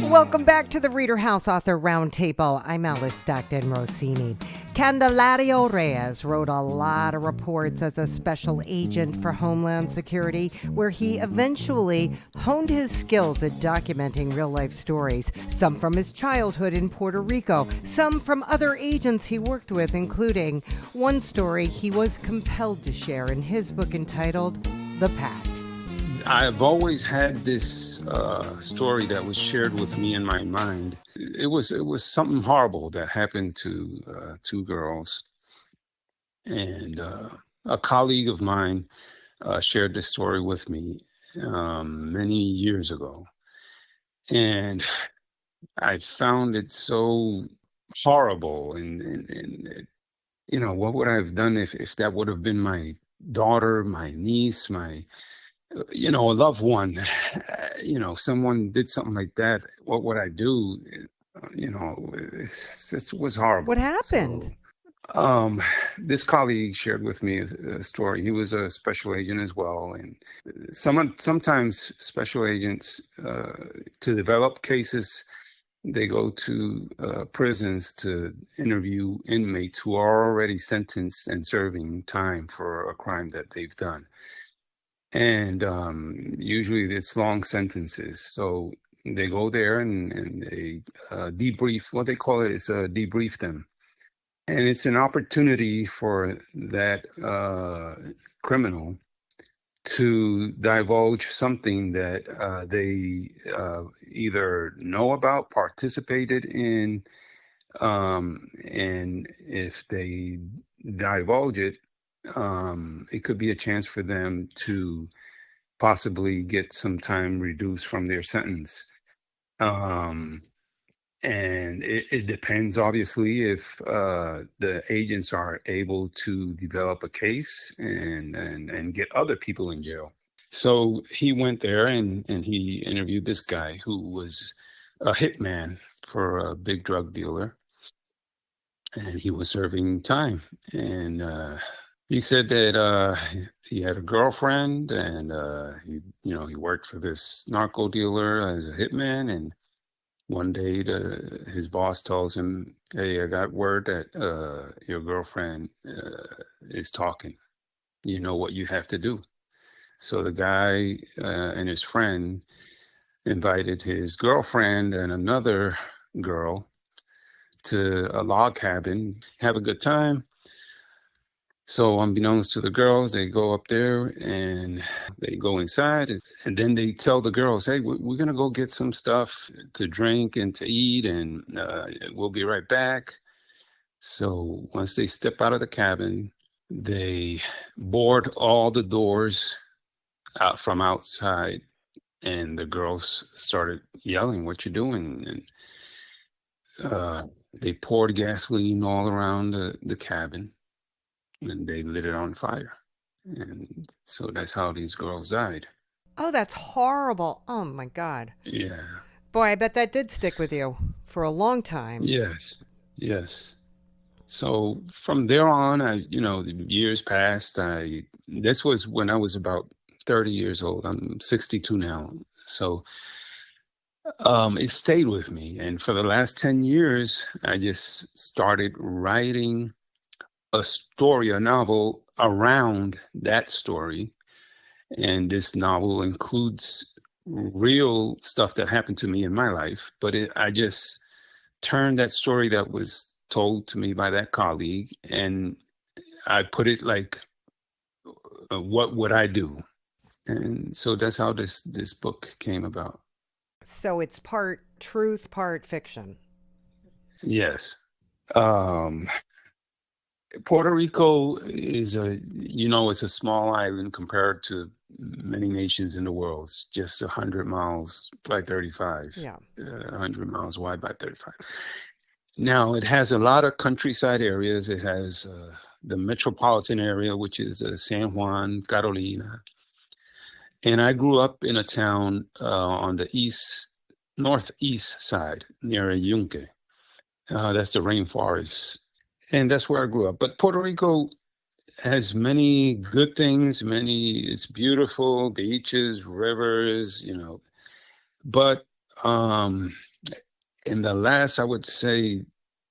Welcome back to the ReaderHouse Author Roundtable. I'm Alice Stockton Rossini. Candelario Reyes wrote a lot of reports as a special agent for Homeland Security, where he eventually honed his skills at documenting real-life stories, some from his childhood in Puerto Rico, some from other agents he worked with, including one story he was compelled to share in his book entitled The Pact. I've always had this story that was shared with me in my mind. It was something horrible that happened to two girls, and a colleague of mine shared this story with me many years ago, and I found it so horrible. And you know, what would I have done if that would have been my daughter, my niece, my a loved one, someone did something like that, what would I do? It was horrible. What happened? So, this colleague shared with me a story. He was a special agent as well. And sometimes special agents, to develop cases, they go to prisons to interview inmates who are already sentenced and serving time for a crime that they've done. And usually it's long sentences. So they go there and they debrief. What they call it is debrief them. And it's an opportunity for that criminal to divulge something that they either know about, participated in, and if they divulge it, it could be a chance for them to possibly get some time reduced from their sentence. And it depends, obviously, if the agents are able to develop a case and get other people in jail. So he went there and he interviewed this guy who was a hitman for a big drug dealer. And he was serving time. And he said that he had a girlfriend, and he worked for this narco dealer as a hitman. And one day, his boss tells him, "Hey, I got word that your girlfriend is talking. You know what you have to do." So the guy and his friend invited his girlfriend and another girl to a log cabin, have a good time. So unbeknownst to the girls, they go up there and they go inside, and then they tell the girls, "Hey, we're going to go get some stuff to drink and to eat, and we'll be right back." So once they step out of the cabin, they board all the doors out from outside, and the girls started yelling, "What you doing?" And they poured gasoline all around the cabin. And they lit it on fire. And so that's how these girls died. Oh, that's horrible. Oh, my God. Yeah. Boy, I bet that did stick with you for a long time. Yes. So from there on, the years passed. This was when I was about 30 years old. I'm 62 now. So it stayed with me. And for the last 10 years, I just started writing a story, a novel around that story. And this novel includes real stuff that happened to me in my life, but I just turned that story that was told to me by that colleague, and I put it like, what would I do? And so that's how this book came about. So it's part truth, part fiction. Yes. Puerto Rico is it's a small island compared to many nations in the world. It's just 100 miles by 35. Yeah. 100 miles wide by 35. Now, it has a lot of countryside areas. It has the metropolitan area, which is San Juan, Carolina. And I grew up in a town on the northeast side near Yunque. That's the rainforest. And that's where I grew up. But Puerto Rico has many good things. It's beautiful, beaches, rivers, but in the last, I would say,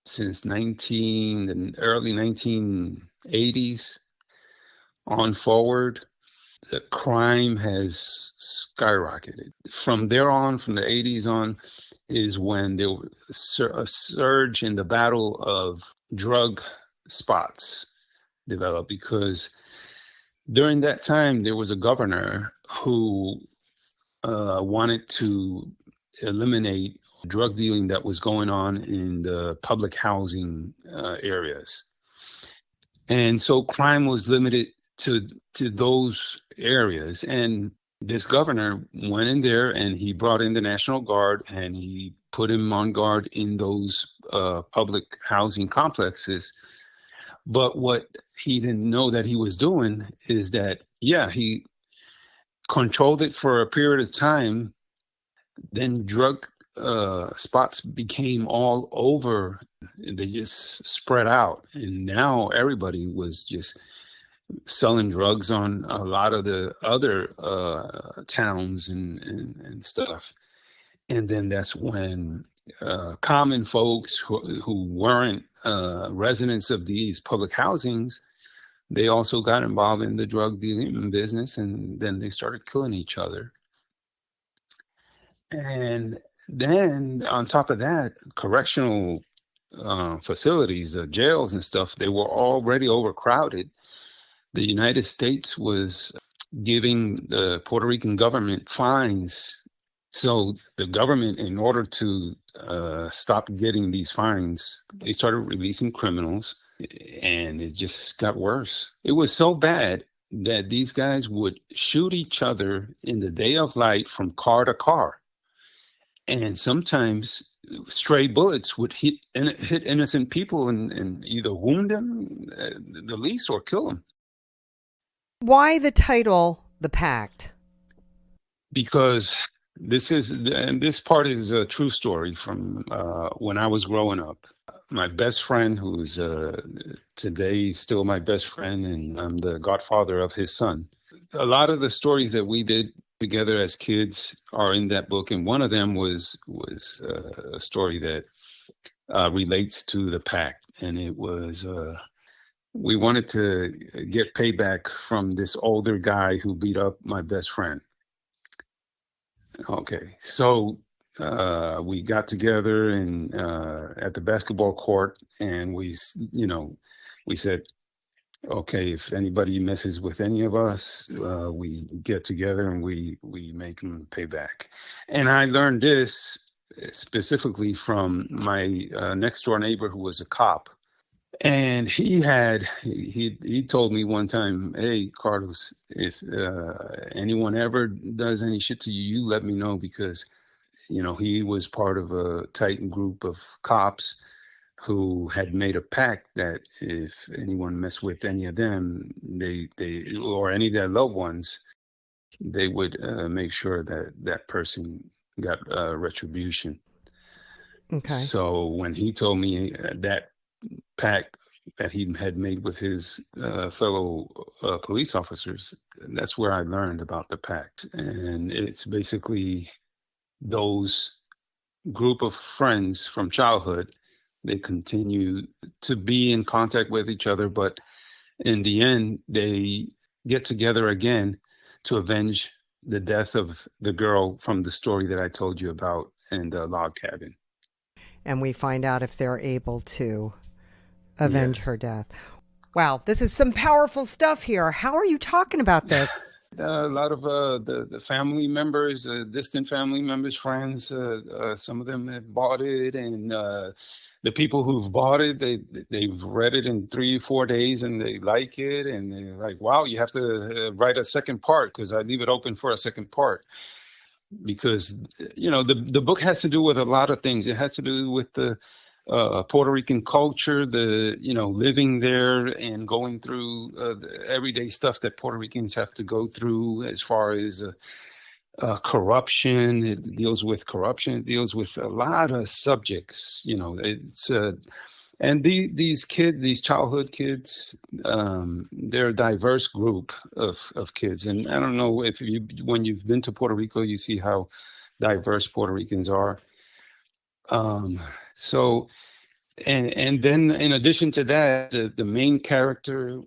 since the early 1980s on forward, the crime has skyrocketed. From there on, from the 80s on, is when there was a surge in the battle of drug spots developed, because during that time there was a governor who wanted to eliminate drug dealing that was going on in the public housing areas. And so crime was limited to those areas. And this governor went in there and he brought in the National Guard and he put him on guard in those public housing complexes. But what he didn't know that he was doing is that, yeah, he controlled it for a period of time. Then drug spots became all over. They just spread out. And now everybody was just selling drugs on a lot of the other towns and stuff. And then that's when common folks who weren't residents of these public housings, they also got involved in the drug dealing business, and then they started killing each other. And then on top of that, correctional facilities, jails and stuff, they were already overcrowded. The United States was giving the Puerto Rican government fines. So the government, in order to stop getting these fines, they started releasing criminals, and it just got worse. It was so bad that these guys would shoot each other in the day of light from car to car. And sometimes stray bullets would hit innocent people and either wound them the least or kill them. Why the title, The Pact? Because this part is a true story from when I was growing up. My best friend, who's today still my best friend, and I'm the godfather of his son. A lot of the stories that we did together as kids are in that book, and one of them was a story that relates to the pact, and it was we wanted to get payback from this older guy who beat up my best friend. Okay, so we got together and at the basketball court, and we said, okay, if anybody messes with any of us, we get together and we make them pay back. And I learned this specifically from my next door neighbor, who was a cop. And he told me one time, hey, Carlos, if anyone ever does any shit to you, you let me know, because, he was part of a tight group of cops who had made a pact that if anyone messed with any of them, they or any of their loved ones, they would make sure that that person got retribution. Okay. So when he told me that pact that he had made with his fellow police officers, that's where I learned about the pact. And it's basically those group of friends from childhood. They continue to be in contact with each other, but in the end, they get together again to avenge the death of the girl from the story that I told you about in the log cabin. And we find out if they're able to avenge her death. Wow, this is some powerful stuff here. How are you talking about this? A lot of the family members, distant family members, friends, some of them have bought it, and the people who've bought it, they've read it in 3-4 days and they like it, and they're like, wow, you have to write a second part, because I leave it open for a second part. Because, the book has to do with a lot of things. It has to do with the Puerto Rican culture, living there and going through the everyday stuff that Puerto Ricans have to go through, as far as corruption. It deals with corruption. It deals with a lot of subjects. It's and these childhood kids, they're a diverse group of kids. And I don't know if when you've been to Puerto Rico, you see how diverse Puerto Ricans are. Um, so and then in addition to that, the main character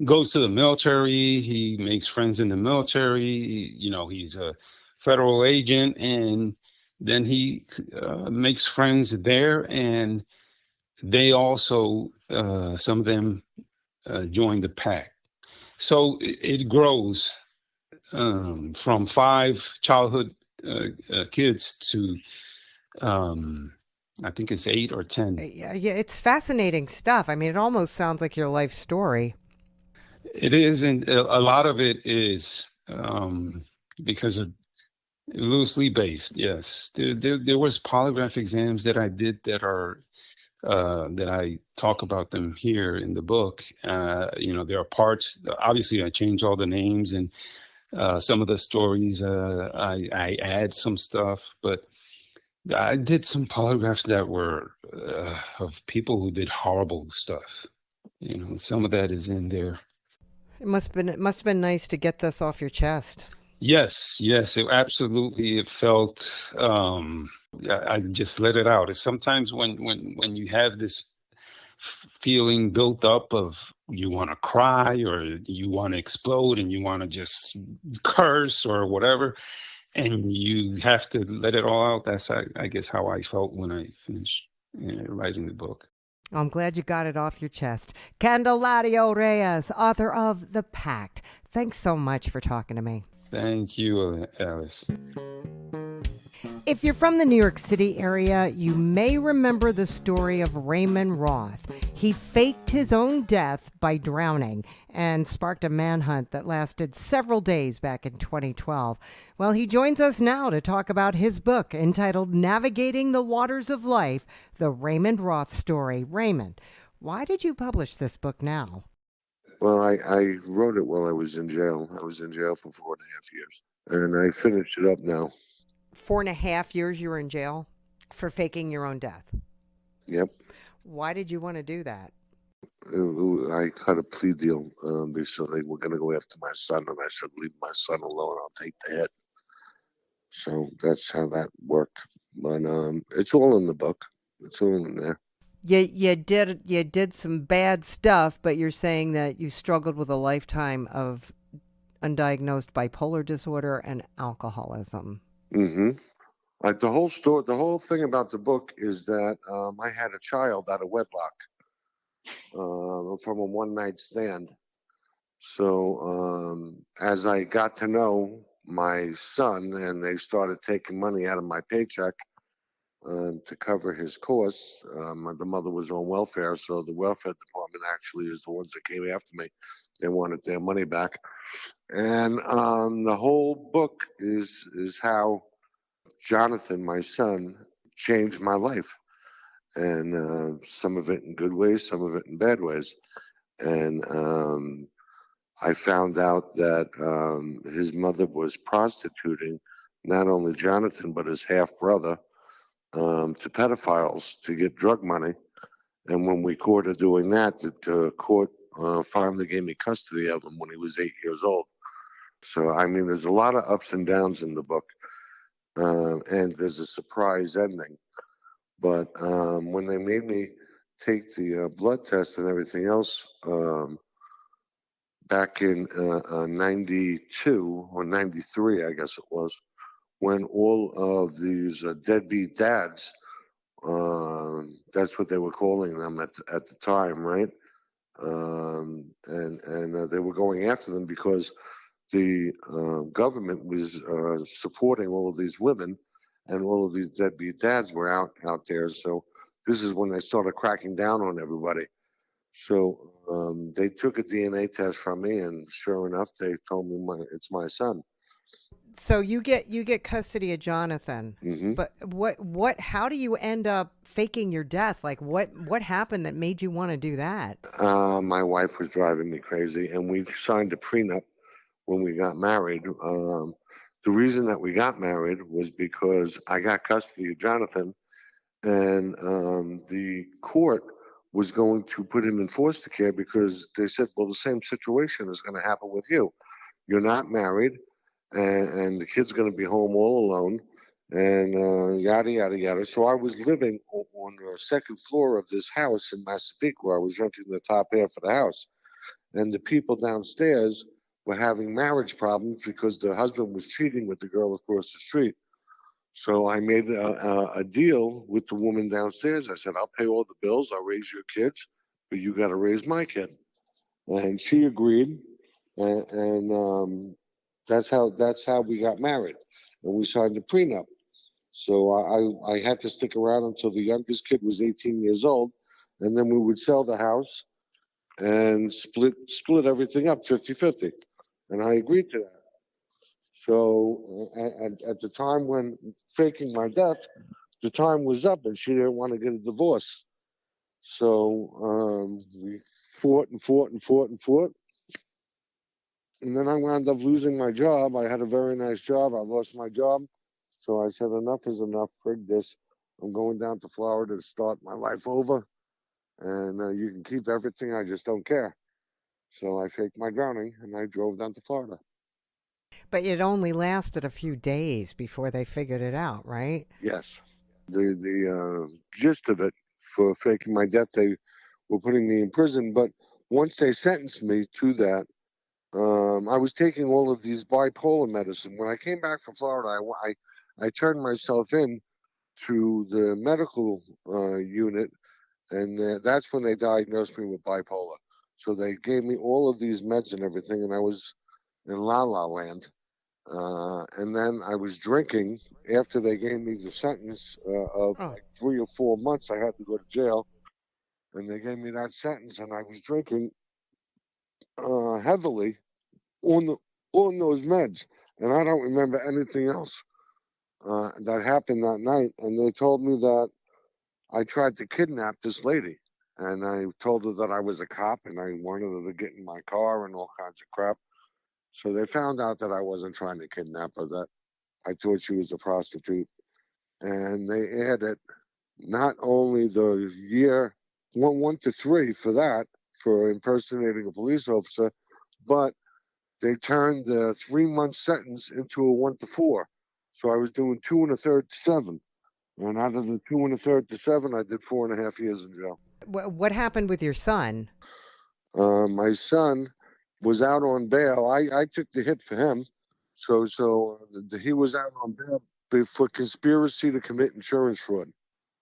goes to the military. He makes friends in the military. He's a federal agent, and then he makes friends there, and they also some of them join the pack. So it grows from 5 childhood kids to I think it's 8 or 10. Yeah, it's fascinating stuff. I mean, it almost sounds like your life story. It is, and a lot of it is because of loosely based. Yes, there was polygraph exams that I did that I talk about them here in the book. There are parts. Obviously, I change all the names and some of the stories. I add some stuff, but I did some polygraphs that were of people who did horrible stuff. Some of that is in there. It must have been nice to get this off your chest. Yes, it felt I just let it out. It's sometimes when you have this feeling built up of you want to cry or you want to explode and you want to just curse or whatever, and you have to let it all out. That's I guess how I felt when I finished writing the book. I'm glad you got it off your chest. Candelario Reyes, author of The Pact. Thanks so much for talking to me. Thank you, Alice. If you're from the New York City area, you may remember the story of Raymond Roth. He faked his own death by drowning and sparked a manhunt that lasted several days back in 2012. Well, he joins us now to talk about his book entitled Navigating the Waters of Life, the Raymond Roth Story. Raymond, why did you publish this book now? Well, I wrote it while I was in jail. I was in jail for 4.5 years, and I finished it up now. 4.5 years you were in jail for faking your own death. Yep. Why did you want to do that? I cut a plea deal because they were going to go after my son, and I said, leave my son alone. I'll take the hit. So that's how that worked. But it's all in the book. It's all in there. You did some bad stuff, but you're saying that you struggled with a lifetime of undiagnosed bipolar disorder and alcoholism. Mm-hmm. Like the whole story, the whole thing about the book is that I had a child out of wedlock from a one-night stand. So as I got to know my son and they started taking money out of my paycheck to cover his costs, the mother was on welfare, so the welfare department actually is the ones that came after me. They wanted their money back. And the whole book is how Jonathan, my son, changed my life. And some of it in good ways, some of it in bad ways. And I found out that his mother was prostituting not only Jonathan, but his half brother to pedophiles to get drug money. And when we caught her doing that, the court finally gave me custody of him when he was 8 years old. So, I mean, there's a lot of ups and downs in the book. And there's a surprise ending. But when they made me take the blood test and everything else back in 92 or 93, I guess it was, when all of these deadbeat dads, that's what they were calling them at the time, right? And they were going after them because the government was supporting all of these women, and all of these deadbeat dads were out there. So this is when they started cracking down on everybody. So they took a DNA test from me, and sure enough, they told me it's my son. So you get custody of Jonathan. Mm-hmm. But how do you end up faking your death? Like what happened that made you want to do that? My wife was driving me crazy, and we signed a prenup when we got married. The reason that we got married was because I got custody of Jonathan, and the court was going to put him in foster care because they said, well, the same situation is going to happen with you. You're not married, and the kid's going to be home all alone. and yada, yada, yada. So I was living on the second floor of this house in Massapequa, where I was renting the top half of the house. And the people downstairs were having marriage problems because the husband was cheating with the girl across the street. So I made a deal with the woman downstairs. I said, I'll pay all the bills, I'll raise your kids, but you got to raise my kid. And she agreed, and that's how we got married, and we signed a prenup. So I had to stick around until the youngest kid was 18 years old, and then we would sell the house and split everything up 50-50. And I agreed to that. So at the time when faking my death, the time was up and she didn't want to get a divorce. So we fought and fought and fought and fought. And then I wound up losing my job. I had a very nice job. I lost my job. So I said, enough is enough. Frig this. I'm going down to Florida to start my life over. And you can keep everything. I just don't care. So I faked my drowning and I drove down to Florida. But it only lasted a few days before they figured it out, right? Yes. The gist of it for faking my death, they were putting me in prison. But once they sentenced me to that, I was taking all of these bipolar medicine. When I came back from Florida, I turned myself in to the medical unit, and that's when they diagnosed me with bipolar. So they gave me all of these meds and everything, and I was in La La Land. And then I was drinking after they gave me the sentence of like 3 or 4 months. I had to go to jail, and they gave me that sentence, and I was drinking heavily on those meds, and I don't remember anything else that happened that night. And they told me that I tried to kidnap this lady, and I told her that I was a cop and I wanted her to get in my car and all kinds of crap. So they found out that I wasn't trying to kidnap her, that I thought she was a prostitute. And they added not only the year 1 to 3 for that, for impersonating a police officer, but they turned the 3-month sentence into a 1 to 4. So I was doing 2 1/3 to 7. And out of the 2 1/3 to 7, I did 4.5 years in jail. What happened with your son? My son was out on bail. I took the hit for him. So he was out on bail for conspiracy to commit insurance fraud.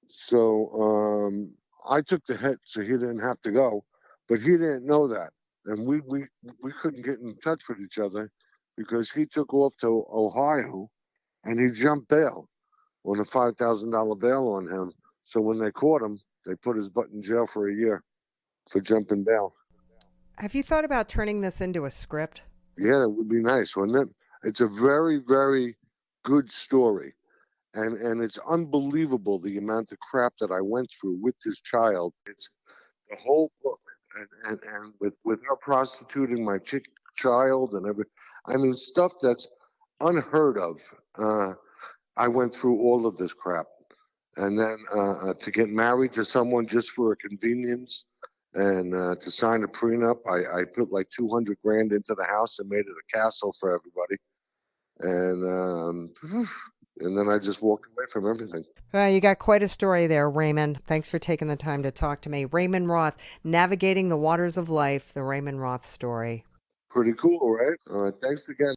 So I took the hit so he didn't have to go, but he didn't know that. And we couldn't get in touch with each other because he took off to Ohio and he jumped bail on a $5,000 bail on him. So when they caught him, they put his butt in jail for a year for jumping bail. Have you thought about turning this into a script? Yeah, it would be nice, wouldn't it? It's a very, very good story. And it's unbelievable the amount of crap that I went through with this child. It's the whole book. And with her prostituting my child and stuff that's unheard of. I went through all of this crap. And then to get married to someone just for a convenience and to sign a prenup, I put like 200 grand into the house and made it a castle for everybody. And then I just walked away from everything. Well, you got quite a story there, Raymond. Thanks for taking the time to talk to me. Raymond Roth, Navigating the Waters of Life, the Raymond Roth story. Pretty cool, right? Thanks again.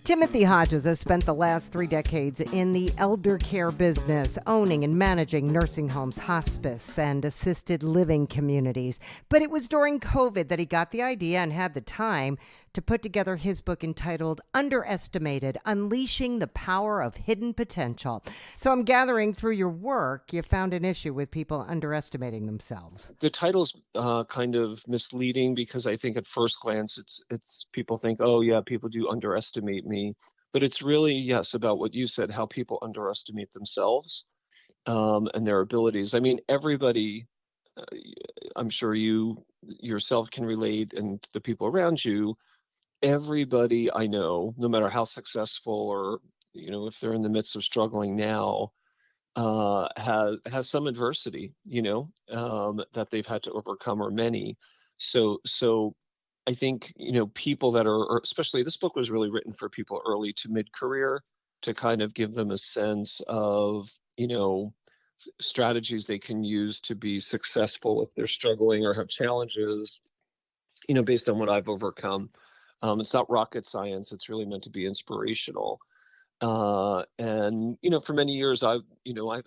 Timothy Hodges has spent the last 3 decades in the elder care business, owning and managing nursing homes, hospice, and assisted living communities. But it was during COVID that he got the idea and had the time to put together his book entitled Underestimated: Unleashing the Power of Hidden Potential. So I'm gathering through your work, you found an issue with people underestimating themselves. The title's kind of misleading because I think at first glance it's people think, oh yeah, people do underestimate me. But it's really, yes, about what you said, how people underestimate themselves and their abilities. I mean, everybody, I'm sure you yourself can relate, and the people around you, everybody I know, no matter how successful or, if they're in the midst of struggling now, has some adversity, that they've had to overcome, or many. So I think, people that are, especially this book was really written for people early to mid-career, to kind of give them a sense of, strategies they can use to be successful if they're struggling or have challenges, based on what I've overcome. It's not rocket science. It's really meant to be inspirational. And for many years, I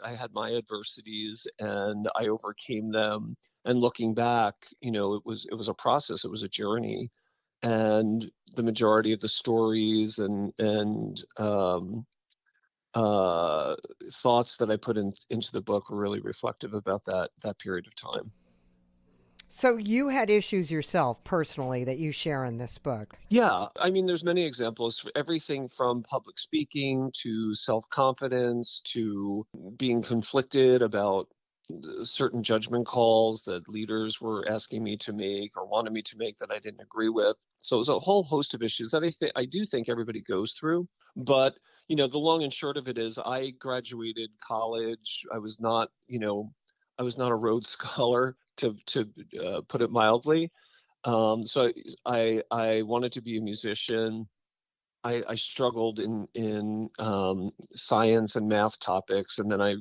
had my adversities and I overcame them. And looking back, it was a process. It was a journey. And the majority of the stories and thoughts that I put into the book were really reflective about that period of time. So you had issues yourself personally that you share in this book. Yeah, I mean, there's many examples, everything from public speaking to self-confidence to being conflicted about certain judgment calls that leaders were asking me to make or wanted me to make that I didn't agree with. So it was a whole host of issues that I do think everybody goes through. But, the long and short of it is I graduated college. I was not a Rhodes Scholar, to put it mildly. So I wanted to be a musician. I struggled in science and math topics, and then I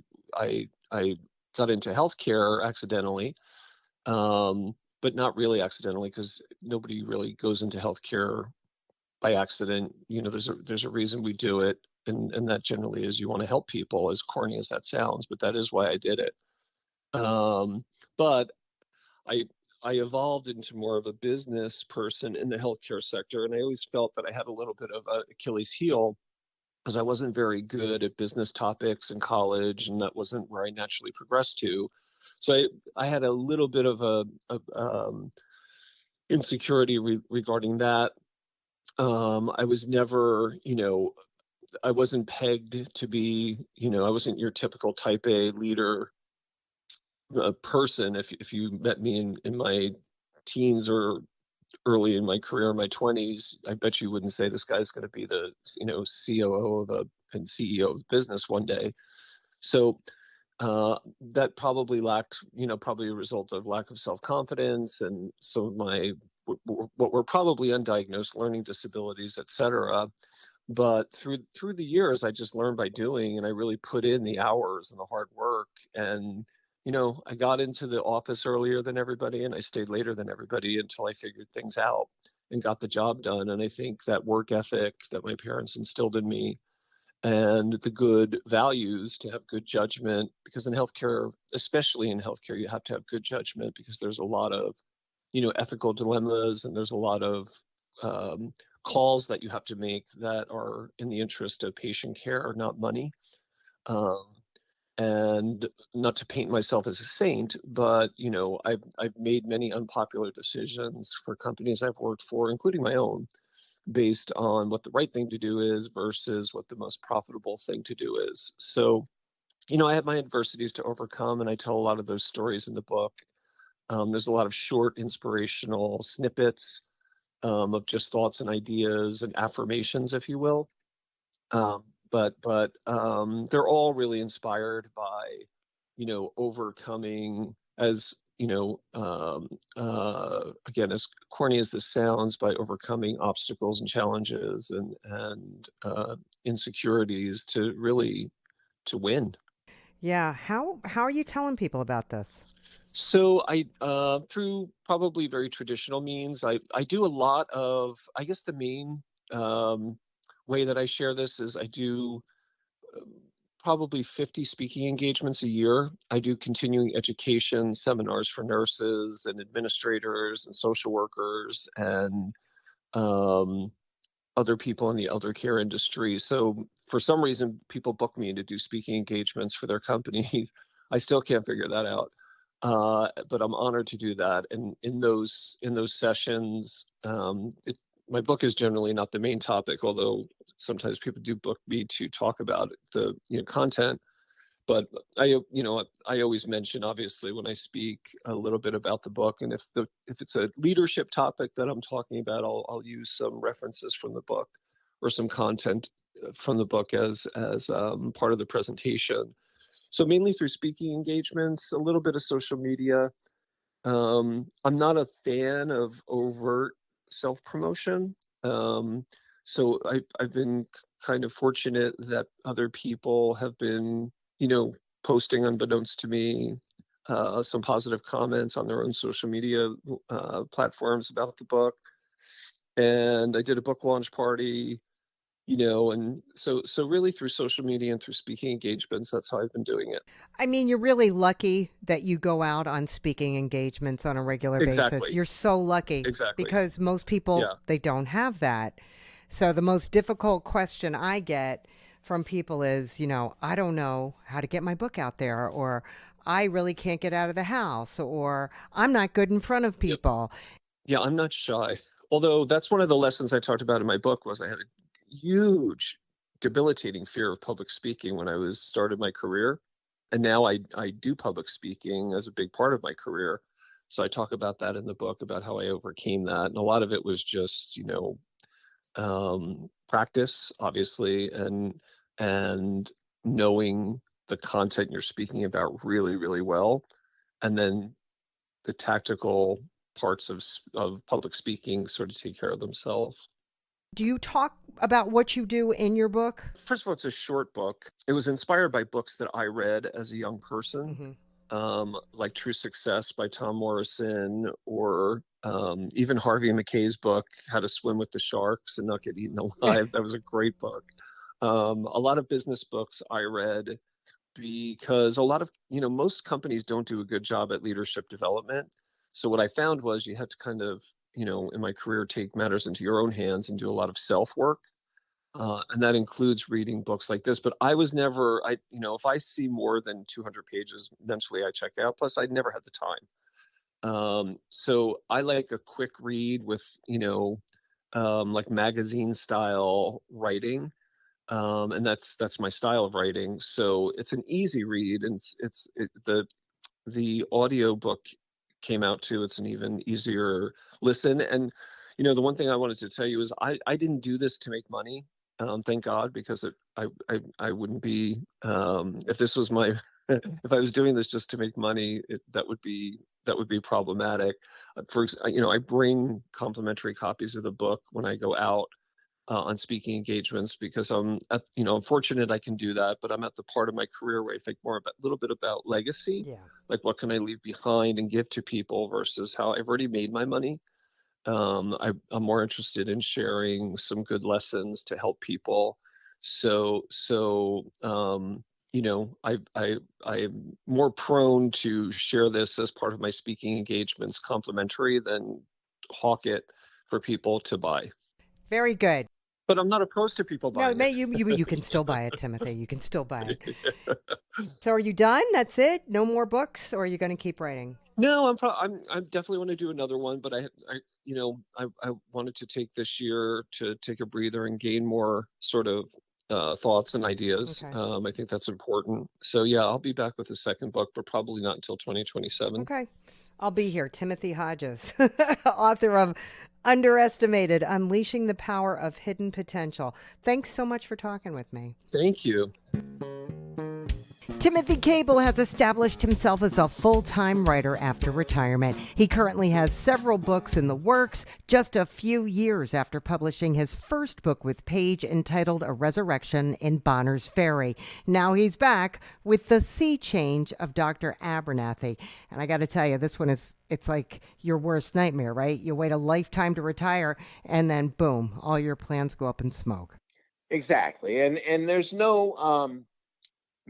got into healthcare accidentally, but not really accidentally, because nobody really goes into healthcare by accident. There's a reason we do it, and that generally is you want to help people, as corny as that sounds, but that is why I did it. But I evolved into more of a business person in the healthcare sector, and I always felt that I had a little bit of an Achilles heel because I wasn't very good at business topics in college, and that wasn't where I naturally progressed to. So I had a little bit of a insecurity regarding that. I was never, I wasn't pegged to be, I wasn't your typical type A leader person. If you met me in my teens or early in my career, in my 20s, I bet you wouldn't say this guy's going to be the COO and CEO of business one day. So that probably lacked, probably a result of lack of self-confidence and some of my what were probably undiagnosed learning disabilities, et cetera. But through the years, I just learned by doing, and I really put in the hours and the hard work. And I got into the office earlier than everybody, and I stayed later than everybody until I figured things out and got the job done. And I think that work ethic that my parents instilled in me, and the good values to have good judgment, because in healthcare, especially in healthcare, you have to have good judgment because there's a lot of, ethical dilemmas, and there's a lot of calls that you have to make that are in the interest of patient care, not money. And not to paint myself as a saint, but I've made many unpopular decisions for companies I've worked for, including my own, based on what the right thing to do is versus what the most profitable thing to do is. So, I had my adversities to overcome, and I tell a lot of those stories in the book. There's a lot of short inspirational snippets of just thoughts and ideas and affirmations, if you will. But they're all really inspired by, overcoming, as again, as corny as this sounds, by overcoming obstacles and challenges and insecurities to win. Yeah. How are you telling people about this? So I, through probably very traditional means, I do a lot of, I guess the main way that I share this is I do probably 50 speaking engagements a year. I do continuing education seminars for nurses and administrators and social workers and other people in the elder care industry. So for some reason, people book me to do speaking engagements for their companies. I still can't figure that out. But I'm honored to do that. And in those sessions, my book is generally not the main topic, although sometimes people do book me to talk about the content. But I always mention, obviously, when I speak, a little bit about the book. And if it's a leadership topic that I'm talking about, I'll use some references from the book or some content from the book as part of the presentation. So mainly through speaking engagements, a little bit of social media. I'm not a fan of overt self-promotion. So I've been kind of fortunate that other people have been, posting unbeknownst to me, some positive comments on their own social media platforms about the book. And I did a book launch party, and so really through social media and through speaking engagements, that's how I've been doing it. I mean, you're really lucky that you go out on speaking engagements on a regular basis. Exactly. You're so lucky. Exactly. Because most people, Yeah. they don't have that. So the most difficult question I get from people is, I don't know how to get my book out there, or I really can't get out of the house, or I'm not good in front of people. Yeah, I'm not shy. Although that's one of the lessons I talked about in my book was I had a huge debilitating fear of public speaking when I started my career. And now I do public speaking as a big part of my career. So I talk about that in the book, about how I overcame that. And a lot of it was just, practice, obviously, and knowing the content you're speaking about really, really well. And then the tactical parts of public speaking sort of take care of themselves. Do you talk about what you do in your book? First of all, it's a short book. It was inspired by books that I read as a young person, like True Success by Tom Morrison, or even Harvey Mackay's book, How to Swim with the Sharks and Not Get Eaten Alive. That was a great book. A lot of business books I read because a lot of, most companies don't do a good job at leadership development. So what I found was you had to kind of, in my career, take matters into your own hands and do a lot of self-work. And that includes reading books like this. But I was never, if I see more than 200 pages, mentally I check out. Plus, I never had the time. So I like a quick read with, like magazine style writing. And that's my style of writing. So it's an easy read, and the audio book came out too. It's an even easier listen. And the one thing I wanted to tell you is I didn't do this to make money. Thank God, because I wouldn't be if this was my if I was doing this just to make money, that would be problematic. I bring complimentary copies of the book when I go out on speaking engagements, because I'm fortunate I can do that, but I'm at the part of my career where I think more about a little bit about legacy. Yeah. Like, what can I leave behind and give to people versus how I've already made my money. I'm more interested in sharing some good lessons to help people. So I'm more prone to share this as part of my speaking engagements complimentary than hawk it for people to buy. Very good. But I'm not opposed to people buying No, it. you can still buy it, Timothy. You can still buy it. So are you done? That's it? No more books, or are you going to keep writing? No, I definitely want to do another one, but I wanted to take this year to take a breather and gain more sort of thoughts and ideas. Okay. I think that's important. So yeah, I'll be back with a second book, but probably not until 2027. Okay. I'll be here. Timothy Hodges, author of Underestimated: Unleashing the Power of Hidden Potential. Thanks so much for talking with me. Thank you. Timothy Kabel has established himself as a full-time writer after retirement. He currently has several books in the works, just a few years after publishing his first book with Page entitled A Resurrection in Bonner's Ferry. Now he's back with The Sea Change of Dr. Abernathy. And I got to tell you, this one it's like your worst nightmare, right? You wait a lifetime to retire, and then boom, all your plans go up in smoke. Exactly. And there's no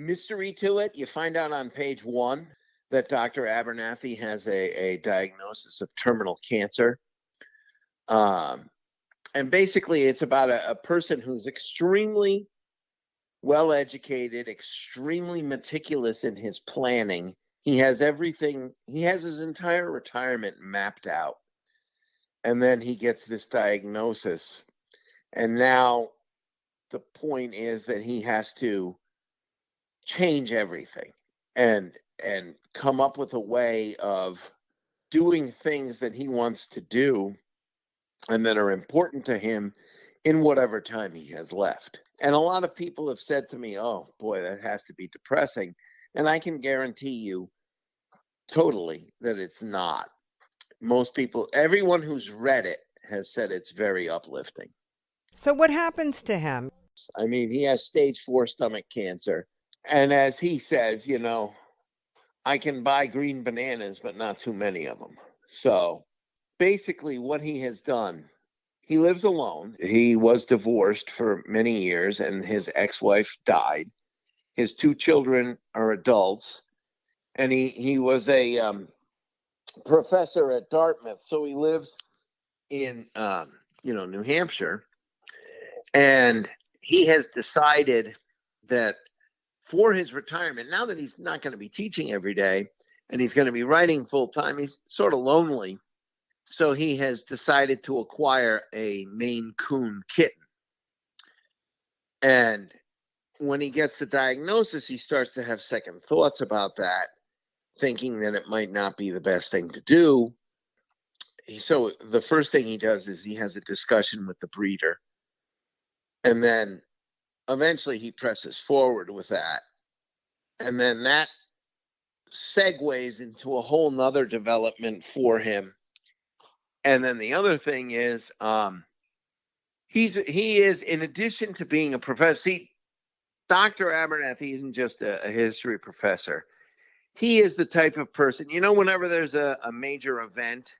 mystery to it. You find out on page 1 that Dr. Abernathy has a diagnosis of terminal cancer. And basically it's about a person who's extremely well educated, extremely meticulous in his planning. He has everything, he has his entire retirement mapped out. And then he gets this diagnosis. And now the point is that he has to change everything and come up with a way of doing things that he wants to do and that are important to him in whatever time he has left. And a lot of people have said to me, oh boy, that has to be depressing. And I can guarantee you totally that it's not. Most people, everyone who's read it has said it's very uplifting. So what happens to him? I mean, he has stage 4 stomach cancer. And as he says, I can buy green bananas, but not too many of them. So basically what he has done, he lives alone. He was divorced for many years and his ex-wife died. His 2 children are adults. And he was a professor at Dartmouth. So he lives in, New Hampshire. And he has decided that for his retirement, now that he's not going to be teaching every day and he's going to be writing full time, he's sort of lonely. So he has decided to acquire a Maine Coon kitten. And when he gets the diagnosis, he starts to have second thoughts about that, thinking that it might not be the best thing to do. So the first thing he does is he has a discussion with the breeder. And then eventually he presses forward with that. And then that segues into a whole nother development for him. And then the other thing is he is, in addition to being a professor, Dr. Abernathy isn't just a history professor. He is the type of person, whenever there's a major event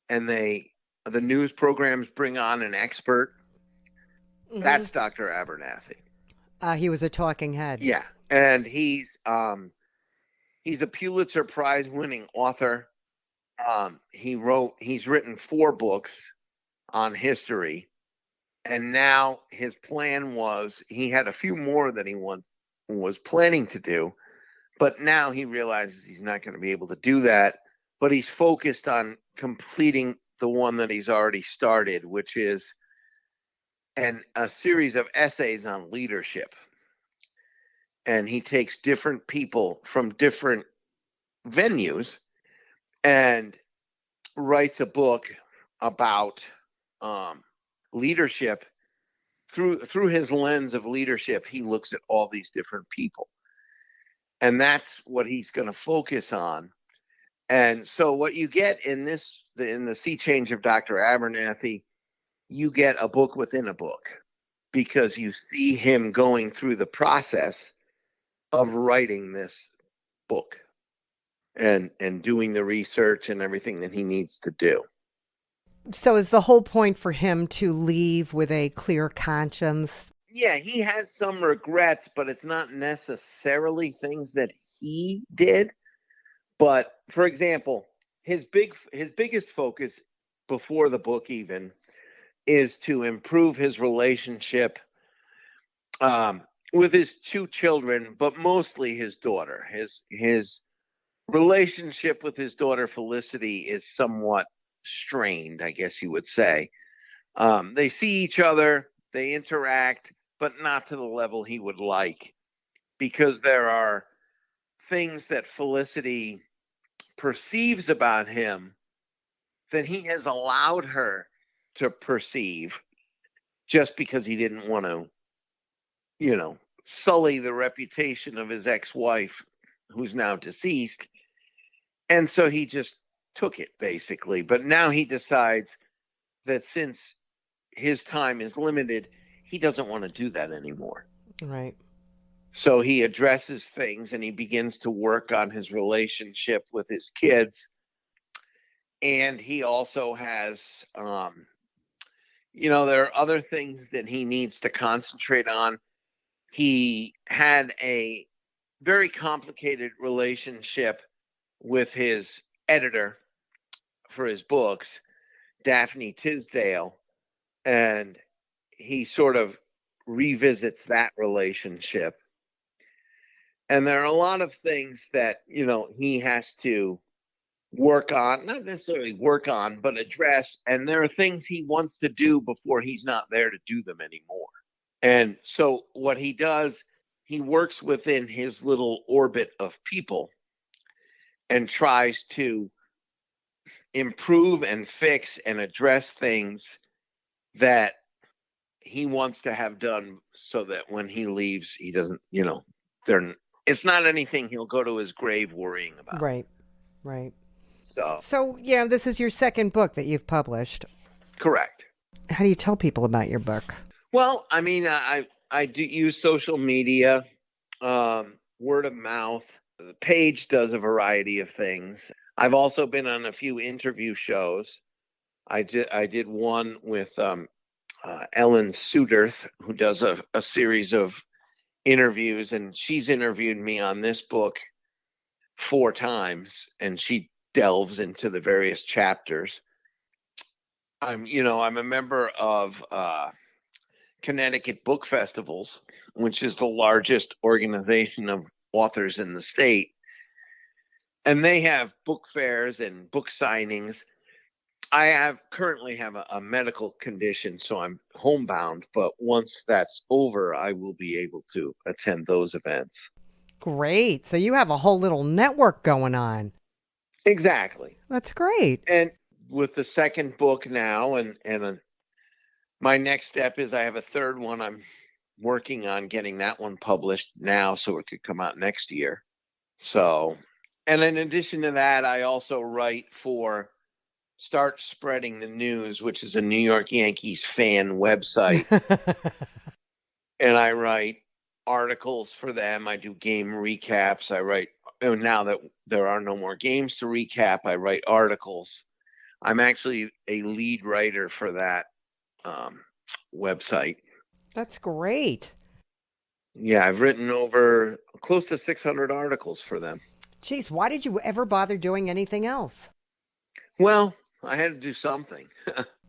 and the news programs bring on an expert, that's Dr. Abernathy. He was a talking head. Yeah. And he's a Pulitzer Prize winning author. He's written 4 books on history. And now his plan was, he had a few more that he was planning to do, but now he realizes he's not going to be able to do that. But he's focused on completing the one that he's already started, which is a series of essays on leadership. And he takes different people from different venues and writes a book about leadership. Through his lens of leadership, he looks at all these different people. And that's what he's going to focus on. And so what you get in the Sea Change of Dr. Abernathy, you get a book within a book, because you see him going through the process of writing this book and doing the research and everything that he needs to do. So is the whole point for him to leave with a clear conscience? Yeah, he has some regrets, but it's not necessarily things that he did. But for example, his biggest focus before the book even is to improve his relationship with his 2 children, but mostly his daughter. His relationship with his daughter Felicity is somewhat strained, I guess you would say. They see each other, they interact, but not to the level he would like, because there are things that Felicity perceives about him that he has allowed her to perceive, just because he didn't want to, sully the reputation of his ex-wife, who's now deceased. And so he just took it, basically. But now he decides that since his time is limited, he doesn't want to do that anymore. Right. So he addresses things and he begins to work on his relationship with his kids. And he also has, there are other things that he needs to concentrate on. He had a very complicated relationship with his editor for his books, Daphne Tisdale, and he sort of revisits that relationship. And there are a lot of things that, he has to work on, not necessarily work on, but address. And there are things he wants to do before he's not there to do them anymore. And so what he does, he works within his little orbit of people and tries to improve and fix and address things that he wants to have done, so that when he leaves, he doesn't, it's not anything he'll go to his grave worrying about. Right. So, So this is your second book that you've published. Correct. How do you tell people about your book? Well, I mean, I do use social media, word of mouth. The page does a variety of things. I've also been on a few interview shows. I did one with Ellen Suderth, who does a series of interviews, and she's interviewed me on this book 4 times, and she delves into the various chapters. I'm a member of Connecticut Book Festivals, which is the largest organization of authors in the state. And they have book fairs and book signings. I currently have a medical condition, so I'm homebound. But once that's over, I will be able to attend those events. Great. So you have a whole little network going on. Exactly. That's great. And with the second book now, and my next step is I have a third one. I'm working on getting that one published now so it could come out next year. So, and in addition to that, I also write for Start Spreading the News, which is a New York Yankees fan website. And I write articles for them. I do game recaps. I write, now that there are no more games to recap, I write articles. I'm actually a lead writer for that website. That's great. Yeah, I've written over close to 600 articles for them. Geez, why did you ever bother doing anything else? Well, I had to do something.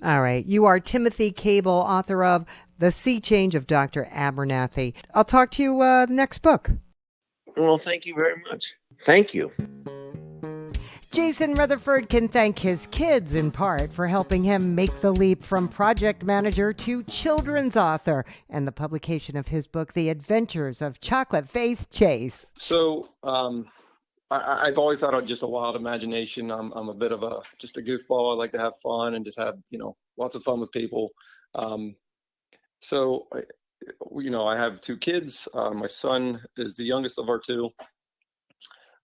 All right. You are Timothy Kabel, author of The Sea Change of Dr. Abernathy. I'll talk to you next book. Well, thank you very much. Thank you. Jason Retherford can thank his kids in part for helping him make the leap from project manager to children's author and the publication of his book, The Adventures of Chocolate Face Chase. So I've always had just a wild imagination. I'm a bit of just a goofball. I like to have fun and just have, lots of fun with people. So I have 2 kids. My son is the youngest of our 2.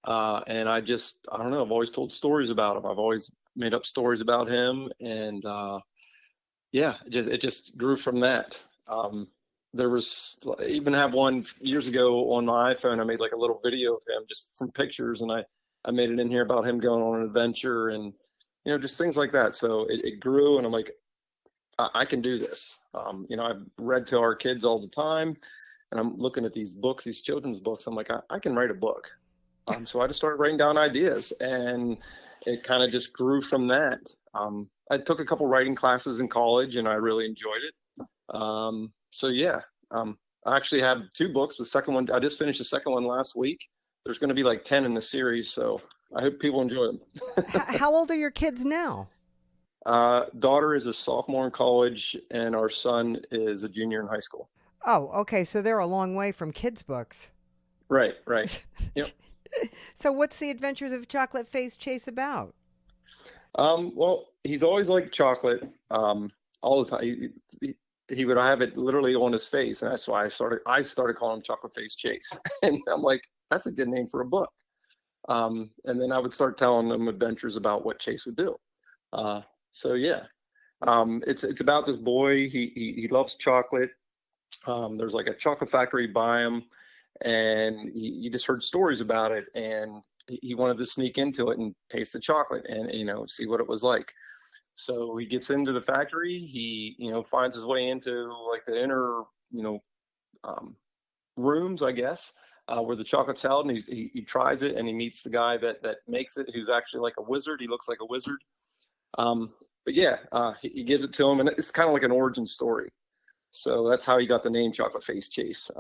And I don't know, I've always told stories about him. I've always made up stories about him. And it just grew from that. There was, I even have one years ago on my iPhone. I made like a little video of him just from pictures. And I made it in here about him going on an adventure and, just things like that. So it grew and I'm like, I can do this. I've read to our kids all the time and I'm looking at these books, these children's books. I'm like, I can write a book. So I just started writing down ideas and it kind of just grew from that. I took a couple writing classes in college and I really enjoyed it. I actually have 2 books. The second one, I just finished the second one last week. There's going to be like 10 in the series. So I hope people enjoy them. How old are your kids now? Daughter is a sophomore in college and our son is a junior in high school. Oh, okay. So they're a long way from kids' books. Right. Yep. So what's The Adventures of Chocolate Face Chase about? Well, he's always liked chocolate all the time. He would have it literally on his face. And that's why I started calling him Chocolate Face Chase. And I'm like, that's a good name for a book. And then I would start telling him adventures about what Chase would do. It's about this boy. He loves chocolate. There's like a chocolate factory by him. And he just heard stories about it and he wanted to sneak into it and taste the chocolate and, see what it was like. So he gets into the factory, he, finds his way into like the inner, rooms, I guess, where the chocolate's held and he tries it and he meets the guy that makes it, who's actually like a wizard. He looks like a wizard. He gives it to him and it's kind of like an origin story. So that's how he got the name Chocolate Face Chase.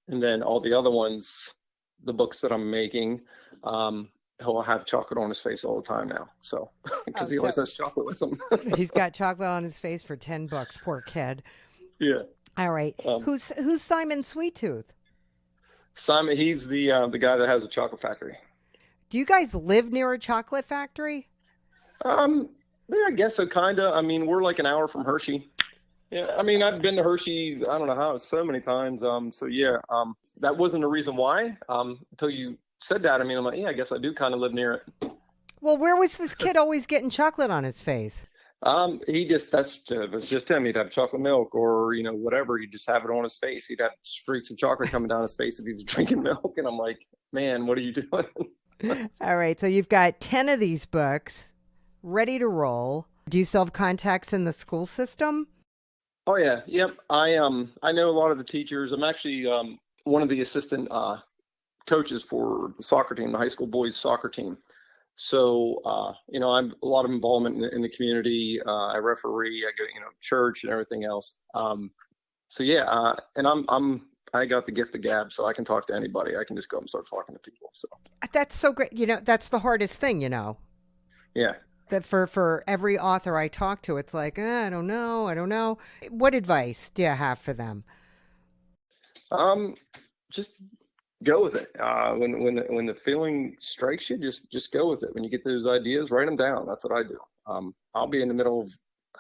And then all the other ones, the books that I'm making, he'll have chocolate on his face all the time now. So, because he always has chocolate with him. He's got chocolate on his face for $10. Poor kid. Yeah. All right. Who's Simon Sweettooth? Simon, he's the guy that has a chocolate factory. Do you guys live near a chocolate factory? Yeah, I guess so, kind of. I mean, we're like an hour from Hershey. Yeah, I mean, I've been to Hershey, I don't know how, so many times. That wasn't the reason why, until you said that. I mean, I'm like, yeah, I guess I do kind of live near it. Well, where was this kid always getting chocolate on his face? That's just him. He'd have chocolate milk or, whatever. He'd just have it on his face. He'd have streaks of chocolate coming down his face if he was drinking milk. And I'm like, man, what are you doing? All right. So you've got 10 of these books ready to roll. Do you still have contacts in the school system? Oh yeah. Yep. I know a lot of the teachers. I'm actually, one of the assistant, coaches for the soccer team, the high school boys soccer team. So, I'm a lot of involvement in the community. I referee, I go, church and everything else. So yeah, and I got the gift of gab, so I can talk to anybody. I can just go and start talking to people. So that's so great. That's the hardest thing, Yeah. That for every author I talk to, it's like, I don't know. What advice do you have for them? Just go with it. When the feeling strikes you, just go with it. When you get those ideas, write them down. That's what I do. I'll be in the middle of,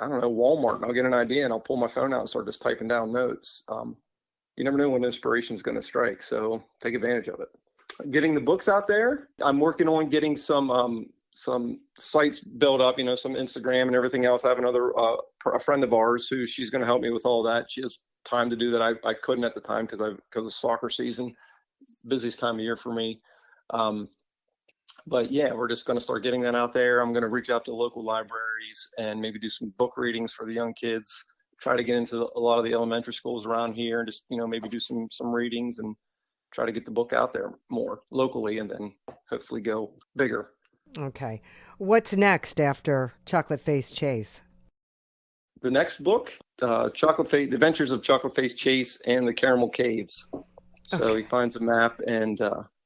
Walmart, and I'll get an idea and I'll pull my phone out and start just typing down notes. You never know when inspiration is going to strike, so take advantage of it. Getting the books out there. I'm working on getting some sites built up, some Instagram and everything else. I have a friend of ours who she's going to help me with all that. She has time to do that. I couldn't at the time because of soccer season, busiest time of year for me. But yeah, we're just going to start getting that out there. I'm going to reach out to local libraries and maybe do some book readings for the young kids, try to get into a lot of the elementary schools around here and just, maybe do some readings and try to get the book out there more locally and then hopefully go bigger. Okay. What's next after Chocolate Face Chase? The next book, The Adventures of Chocolate Face Chase and the Caramel Caves. So He finds a map and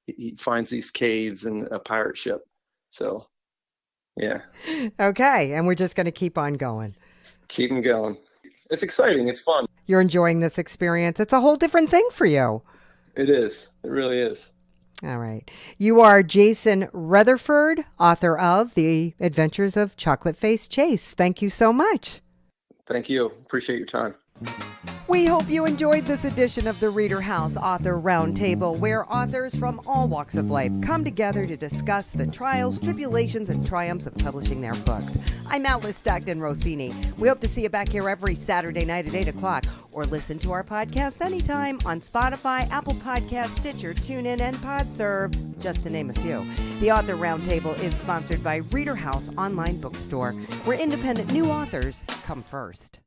he finds these caves and a pirate ship. So, yeah. Okay. And we're just going to keep on going. Keep them going. It's exciting. It's fun. You're enjoying this experience. It's a whole different thing for you. It is. It really is. All right. You are Jason Retherford, author of The Adventures of Chocolate Face Chase. Thank you so much. Thank you. Appreciate your time. We hope you enjoyed this edition of the ReaderHouse Author Roundtable, where authors from all walks of life come together to discuss the trials, tribulations, and triumphs of publishing their books. I'm Alice Stockton Rossini. We hope to see you back here every Saturday night at 8 o'clock, or listen to our podcast anytime on Spotify, Apple Podcasts, Stitcher, TuneIn, and PodServe, just to name a few. The Author Roundtable is sponsored by ReaderHouse Online Bookstore, where independent new authors come first.